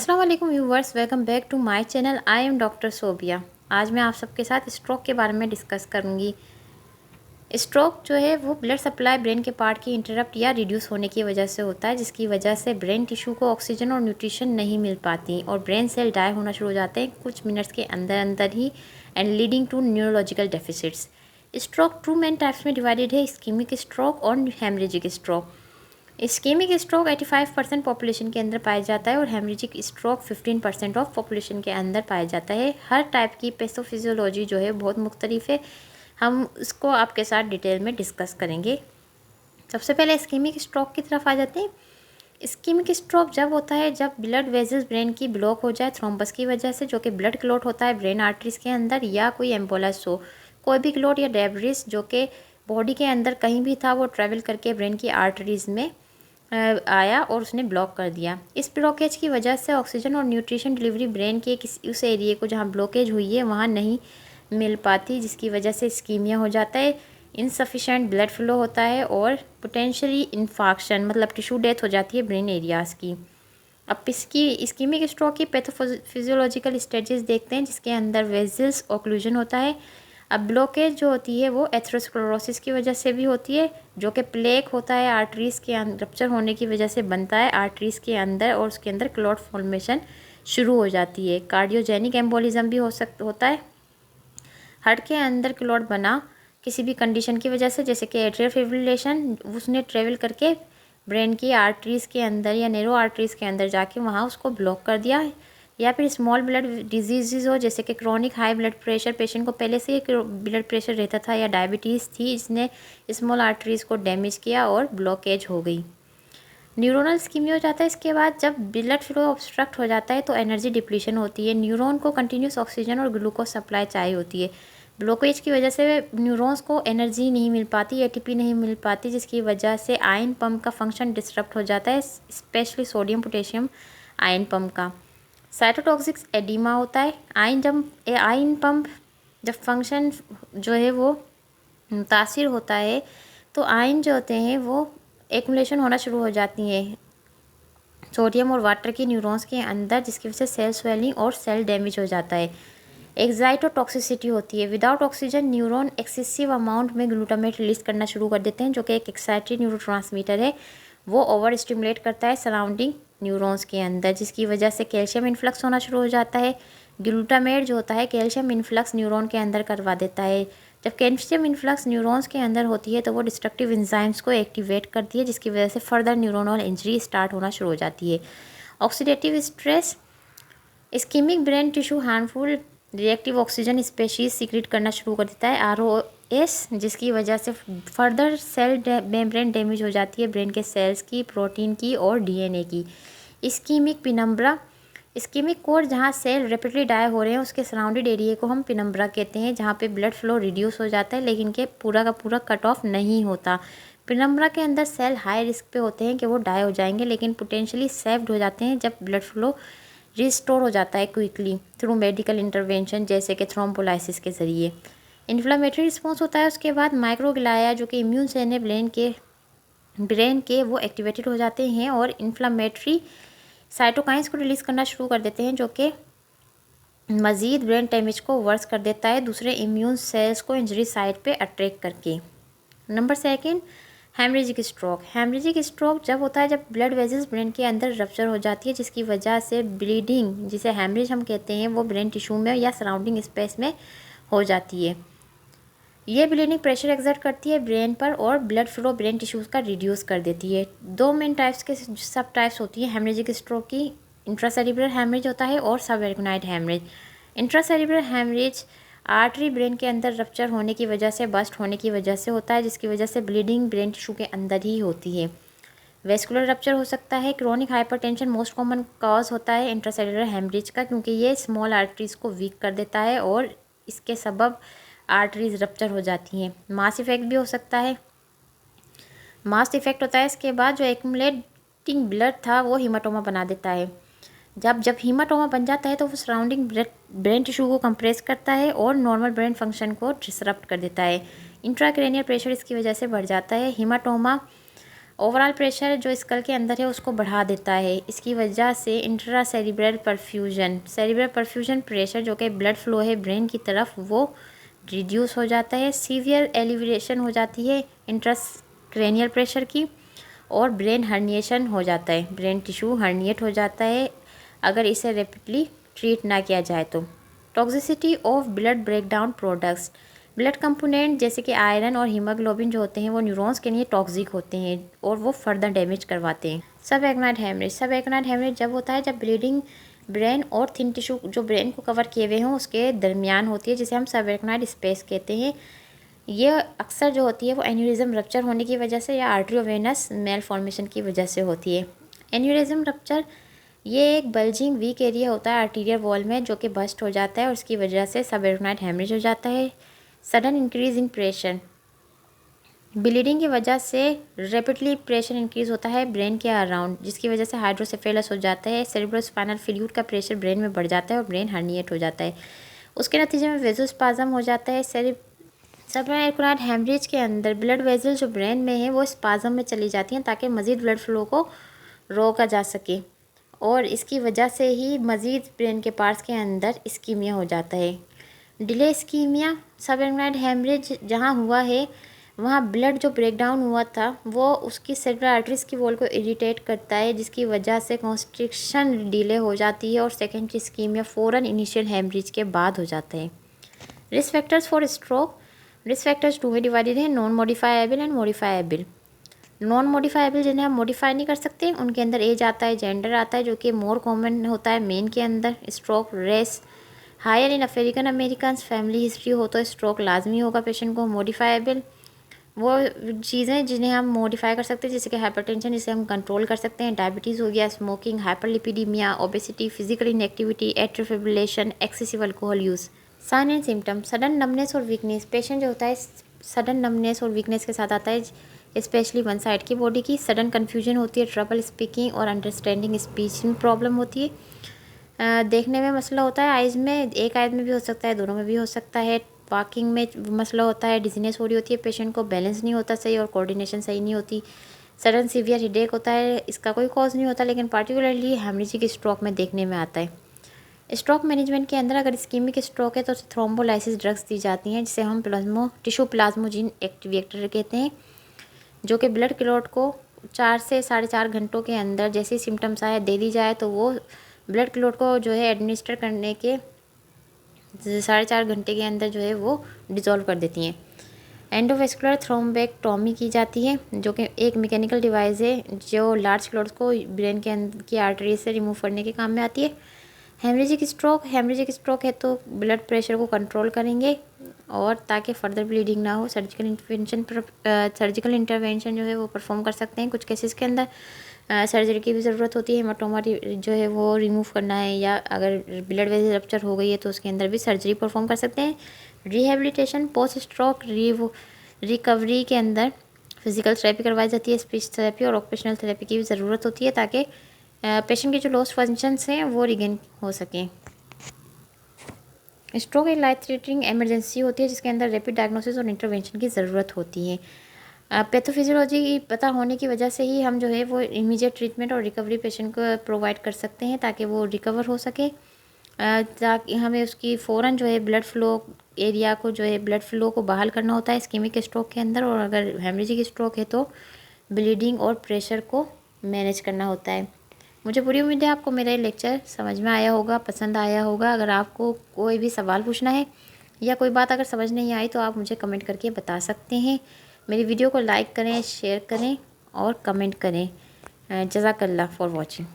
अस्सलाम वालेकुम viewers, welcome back to my channel. I am doctor Sobia. आज मैं आप सबके साथ स्ट्रोक के बारे में डिस्कस करूंगी। स्ट्रोक जो है वो ब्लड सप्लाई ब्रेन के पार्ट की इंटरप्ट या रिड्यूस होने की वजह से होता है, जिसकी वजह से ब्रेन टिश्यू को ऑक्सीजन और न्यूट्रिशन नहीं मिल पाती और ब्रेन सेल डाई होना शुरू हो जाते हैं कुछ मिनट्स के अंदर अंदर ही, and leading to neurological deficits. Stroke two main types में डिवाइडेड है, इस्कीमिक स्ट्रोक और haemorrhagic stroke. Ischaemic stroke 85% population के अंदर पाया जाता है और हेमरेजिक स्ट्रोक 15% ऑफ पॉपुलेशन के अंदर पाया जाता है। हर टाइप की पैथोफिजियोलॉजी जो है बहुत मुख्तलिफ है, हम उसको आपके साथ डिटेल में डिस्कस करेंगे। सबसे पहले इस्कीमिक स्ट्रोक की तरफ आ जाते हैं। इस्कीमिक स्ट्रोक जब होता है जब ब्लड वेजल्स ब्रेन की ब्लॉक हो जाए थ्रोम्बस की वजह से, जो कि ब्लड क्लॉट होता है ब्रेन आर्टरीज के अंदर, या कोई एम्बोलस हो, कोई भी क्लॉट या डेब्रिस जो कि बॉडी के अंदर कहीं भी था वो ट्रैवल करके ब्रेन की आर्टरीज में आया और उसने ब्लॉक कर दिया। इस ब्लॉकेज की वजह से ऑक्सीजन और न्यूट्रिशन डिलीवरी ब्रेन के किसी उस एरिए को जहाँ ब्लॉकेज हुई है वहाँ नहीं मिल पाती, जिसकी वजह से इस्कीमिया हो जाता है, इनसफिशेंट ब्लड फ्लो होता है और पोटेंशियली इन्फाक्शन मतलब टिश्यू डेथ हो जाती है ब्रेन एरियाज़ की। अब इसकी इस्कीमिक स्ट्रोक की पैथोफिजियोलॉजिकल स्टेजेस देखते हैं, जिसके अंदर वेजल्स ओक्लूजन होता है। अब ब्लॉकेज जो होती है वो एथेरोस्क्लेरोसिस की वजह से भी होती है, जो कि प्लेक होता है आर्टरीज़ के रप्चर होने की वजह से बनता है आर्टरीज़ के अंदर, और उसके अंदर क्लॉट फॉर्मेशन शुरू हो जाती है। कार्डियोजेनिक एम्बोलिज्म भी होता है, हार्ट के अंदर क्लॉट बना किसी भी कंडीशन की वजह से, जैसे कि एट्रियल फिब्रिलेशन, उसने ट्रेवल करके ब्रेन की आर्टरीज़ के अंदर या नैरो आर्टरीज़ के अंदर जाके वहाँ उसको ब्लॉक कर दिया। या फिर स्मॉल ब्लड डिजीज़ हो, जैसे कि chronic high blood pressure, patient को पहले से ही ब्लड प्रेशर रहता था या डायबिटीज़ थी, जिसने स्मॉल आर्टरीज़ को डैमेज किया और ब्लॉकेज हो गई। न्यूरोनल इस्कीमिया हो जाता है। इसके बाद जब ब्लड फ्लो ऑब्स्ट्रक्ट हो जाता है तो एनर्जी डिप्लीशन होती है, न्यूरॉन को कंटिन्यूस ऑक्सीजन और ग्लूकोज सप्लाई चाहिए होती है। ब्लॉकेज की वजह से न्यूरॉन्स को एनर्जी नहीं मिल पाती, एटीपी नहीं मिल पाती, जिसकी वजह से आयन पंप का फंक्शन डिस्टर्ब हो जाता है, specially sodium potassium ion pump का। साइटोटॉक्सिक एडिमा होता है। आयन पंप जब फंक्शन जो है वो मुतासिर होता है तो आयन जो होते हैं वो एक्युमुलेशन होना शुरू हो जाती है सोडियम और वाटर की न्यूरॉन्स के अंदर, जिसकी वजह से सेल स्वेलिंग और सेल डैमेज हो जाता है। एक्साइटोटॉक्सिसिटी होती है। Without oxygen neuron excessive amount में ग्लूटामेट रिलीज करना शुरू कर देते हैं, जो कि एक एक्साइटेड न्यूरोट्रांसमीटर है, वो ओवर स्टिमुलेट करता है सराउंडिंग न्यूरॉन्स के अंदर, जिसकी वजह से कैल्शियम इन्फ्लक्स होना शुरू हो जाता है। ग्लूटामेट जो होता है कैल्शियम इन्फ्लक्स न्यूरॉन के अंदर करवा देता है। जब कैल्शियम इन्फ्लक्स न्यूरॉन्स के अंदर होती है तो वो डिस्ट्रक्टिव एंजाइम्स को एक्टिवेट करती है, जिसकी वजह से फर्दर न्यूरोनल इंजरी स्टार्ट होना शुरू हो जाती है। Oxidative stress, ischaemic brain tissue harmful reactive oxygen species secret करना शुरू कर देता है आरओएस, जिसकी वजह से फर्दर सेल मेम्ब्रेन डैमेज हो जाती है ब्रेन के सेल्स की, प्रोटीन की और डीएनए की। इस्कीमिक पिनम्ब्रा, इस्कीमिक कोर जहाँ सेल रेपिडली डाई हो रहे हैं उसके सराउंडेड एरिया को हम पिनम्ब्रा कहते हैं, जहाँ पे ब्लड फ्लो रिड्यूस हो जाता है लेकिन के पूरा का पूरा कट ऑफ नहीं होता। पिनम्ब्रा के अंदर सेल हाई रिस्क पे होते हैं कि वो डाई हो जाएंगे, लेकिन पोटेंशियली सेव्ड हो जाते हैं जब ब्लड फ्लो रिस्टोर हो जाता है क्विकली थ्रू मेडिकल इंटरवेंशन, जैसे कि थ्रोम्बोलाइसिस के ज़रिए। इन्फ्लामेटरी रिस्पॉन्स होता है। उसके बाद माइक्रोग्लाया जो कि इम्यून सेल है ब्रेन के वो एक्टिवेटेड हो जाते हैं और इन्फ्लामेटरी साइटोकाइंस को रिलीज़ करना शुरू कर देते हैं, जो कि मज़ीद ब्रेन डैमेज को वर्स कर देता है दूसरे इम्यून सेल्स को इंजरी साइट पे अट्रैक्ट करके। Number second, haemorrhagic stroke. Haemorrhagic stroke जब होता है जब ब्लड वेजल्स ब्रेन के अंदर रप्चर हो जाती है, जिसकी वजह से ब्लीडिंग, जिसे हेमरेज हम कहते हैं, वो ब्रेन टिश्यू में या सराउंडिंग स्पेस में हो जाती है। ये ब्लीडिंग प्रेशर एक्सर्ट करती है ब्रेन पर और ब्लड फ्लो ब्रेन टिश्यूज़ का रिड्यूस कर देती है। दो मेन टाइप्स के सब टाइप्स होती है हेमरेजिक स्ट्रोक की, इंट्रासेरिब्रल हेमरेज होता है और सब एर्गोनाइड हेमरेज। इंट्रासेरिब्रल हेमरेज आर्टरी ब्रेन के अंदर रप्चर होने की वजह से, बस्ट होने की वजह से होता है, जिसकी वजह से ब्लीडिंग ब्रेन टिश्यू के अंदर ही होती है। वेस्कुलर रप्चर हो सकता है। Chronic hypertension most common cause होता है इंट्रासेल्युलर हेमरेज का, क्योंकि ये स्मॉल आर्टरीज को वीक कर देता है और इसके सबब आर्टरीज रप्चर हो जाती हैं। मास इफेक्ट भी हो सकता है। मास इफेक्ट होता है इसके बाद जो एक्यूमुलेटिंग ब्लड था वो हीमाटोमा बना देता है। जब हीमाटोमा बन जाता है तो वो सराउंडिंग ब्रेन टिश्यू को कंप्रेस करता है और नॉर्मल ब्रेन फंक्शन को डिसरप्ट कर देता है। इंट्राक्रेनियल प्रेशर इसकी वजह से बढ़ जाता है। हीमाटोमा ओवरऑल प्रेशर जो स्कल के अंदर है उसको बढ़ा देता है। इसकी वजह से इंट्रा सेरिब्रल परफ्यूजन प्रेशर जो कि ब्लड फ्लो है ब्रेन की तरफ वो रिड्यूस हो जाता है। सीवियर एलिवेशन हो जाती है इंट्राक्रैनियल प्रेशर की, और ब्रेन हर्निएशन हो जाता है, ब्रेन टिश्यू हर्निएट हो जाता है अगर इसे रैपिडली ट्रीट ना किया जाए तो। Toxicity of blood breakdown products, blood component जैसे कि आयरन और हीमोग्लोबिन जो होते हैं वो न्यूरॉन्स के लिए टॉक्सिक होते हैं और वो फर्दर डैमेज करवाते हैं। सब एक्नाइड हेमरेज जब होता है जब ब्लीडिंग ब्रेन और थिन टिश्यू जो ब्रेन को कवर किए हुए हों उसके दरमियान होती है, जिसे हम सब एक्नाइड स्पेस कहते हैं। ये अक्सर जो होती है वो एन्यूरिज्म रप्चर होने की वजह से या आर्टरियोवेनस मेल फॉर्मेशन की वजह से होती है। एन्यूरिज्म रप्चर ये एक बल्जिंग वीक एरिया होता है आर्टीरियल वॉल में जो कि बस्ट हो जाता है और उसकी वजह से सब एक्नाइड हेमरेज हो जाता है। Sudden increase in pressure, bleeding की वजह से रैपिडली प्रेशर इंक्रीज़ होता है ब्रेन के अराउंड, जिसकी वजह से हाइड्रोसेफेलस हो जाता है। सेरेब्रोस्पाइनल फ्लूइड का प्रेशर ब्रेन में बढ़ जाता है और ब्रेन हर्निएट हो जाता है। उसके नतीजे में वेजोस्पाज्म हो जाता है। सब एक्नाइड हेमरेज के अंदर ब्लड वेजल जो ब्रेन में है वो स्पाज्म में चली जाती हैं ताकि मज़ीद ब्लड फ्लो को रोका जा सके, और इसकी वजह से ही मज़ीद ब्रेन के पार्ट्स के अंदर इस्कीमिया हो जाता है। डिले इस्कीमिया, सब एक्नाइड हेमरेज जहाँ हुआ है वहाँ ब्लड जो ब्रेकडाउन हुआ था वो उसकी सेरेब्रल आर्टरीज की वॉल को इरिटेट करता है, जिसकी वजह से कॉन्स्ट्रिक्शन डिले हो जाती है और सेकेंडरी इस्कीमिया फ़ौरन इनिशियल हेमरेज के बाद हो जाता है। Risk factors for stroke, risk factors two में डिवाइडेड है, non modifiable and modifiable. Non modifiable जिन्हें हम मॉडिफाई नहीं कर सकते उनके अंदर एज आता है, जेंडर आता है जो कि मोर कॉमन होता है मेन के अंदर। Stroke rates higher in African American, family history हो तो स्ट्रोक लाजमी होगा पेशेंट को। मॉडिफाइबल वो चीज़ें जिन्हें हम मॉडिफाई कर सकते हैं जैसे कि हाइपरटेंशन जिसे हम कंट्रोल कर सकते हैं, डायबिटीज़ हो गया, smoking, hyperlipidaemia, obesity, physical inactivity, atrial fibrillation, excessive alcohol use. Sign and symptom, sudden numbness और वीकनेस, पेशेंट जो होता है सडन नमनेस और वीकनेस के साथ आता है, स्पेशली वन साइड की बॉडी की। सडन कन्फ्यूजन होती है, ट्रबल स्पीकिंग और अंडरस्टैंडिंग स्पीच में प्रॉब्लम होती है। देखने में मसला होता है आइज़ में, एक आइज़ में भी हो सकता है, दोनों में भी हो सकता है। वॉकिंग में मसला होता है, डिजीनेस हो रही होती है पेशेंट को, बैलेंस नहीं होता सही और कोऑर्डिनेशन सही नहीं होती। सडन सीवियर हेडेक होता है, इसका कोई कॉज नहीं होता लेकिन पार्टिकुलरली हेमरेजिक स्ट्रोक में देखने में आता है। स्ट्रोक मैनेजमेंट के अंदर अगर इस्कीमिक स्ट्रोक है तो थ्रोम्बोलाइसिस ड्रग्स दी जाती हैं जिसे हम टिश्यू प्लाज्मोजिन एक्टिवेटर कहते हैं, जो कि ब्लड क्लॉट को 4 से 4.5 घंटों के अंदर जैसे ही सिम्टम्स आए दे दी जाए तो वो ब्लड क्लॉट को जो है एडमिनिस्टर करने के 4.5 घंटे के अंदर जो है वो डिज़ोल्व कर देती हैं। एंडोवेस्कुलर थ्रोम्बेक्टोमी की जाती है जो कि एक मैकेनिकल डिवाइस है जो लार्ज क्लॉट्स को ब्रेन के अंदर की आर्टरी से रिमूव करने के काम में आती है। हेमरेजिक स्ट्रोक है तो ब्लड प्रेशर को कंट्रोल करेंगे और ताकि फर्दर ब्लीडिंग ना हो सर्जिकल इंटरवेंशन जो है वो परफॉर्म कर सकते हैं। कुछ केसेस के अंदर सर्जरी की भी ज़रूरत होती है, हेमाटोमा जो है वो रिमूव करना है या अगर ब्लड वेसल रप्चर हो गई है तो उसके अंदर भी सर्जरी परफॉर्म कर सकते हैं। रिहेबिलिटेशन पोस्ट स्ट्रोक रिकवरी के अंदर फिजिकल थेरेपी करवाई जाती है, स्पीच थेरेपी और ऑक्यूपेशनल थेरेपी की भी ज़रूरत होती है ताकि पेशेंट के जो लॉस्ट फंक्शंस हैं वो रिगेन हो सकें। स्ट्रोक एक लाइफ थ्रेटनिंग इमरजेंसी होती है जिसके अंदर रैपिड डायग्नोसिस और इंटरवेंशन की ज़रूरत होती है। पैथोफिजियोलॉजी की पता होने की वजह से ही हम जो है वो इमीडिएट ट्रीटमेंट और रिकवरी पेशेंट को प्रोवाइड कर सकते हैं ताकि वो रिकवर हो सके, ताकि हमें उसकी फ़ौरन जो है ब्लड फ्लो एरिया को जो है ब्लड फ्लो को बहाल करना होता है इस्कीमिक स्ट्रोक के अंदर, और अगर हेमरेजिक स्ट्रोक है तो ब्लीडिंग और प्रेशर को मैनेज करना होता है। मुझे पूरी उम्मीद है आपको मेरा ये लेक्चर समझ में आया होगा, पसंद आया होगा। अगर आपको कोई भी सवाल पूछना है या कोई बात अगर समझ नहीं आई तो आप मुझे कमेंट करके बता सकते हैं। मेरी वीडियो को लाइक करें, शेयर करें और कमेंट करें। जज़ाकल्लाह फॉर वॉचिंग।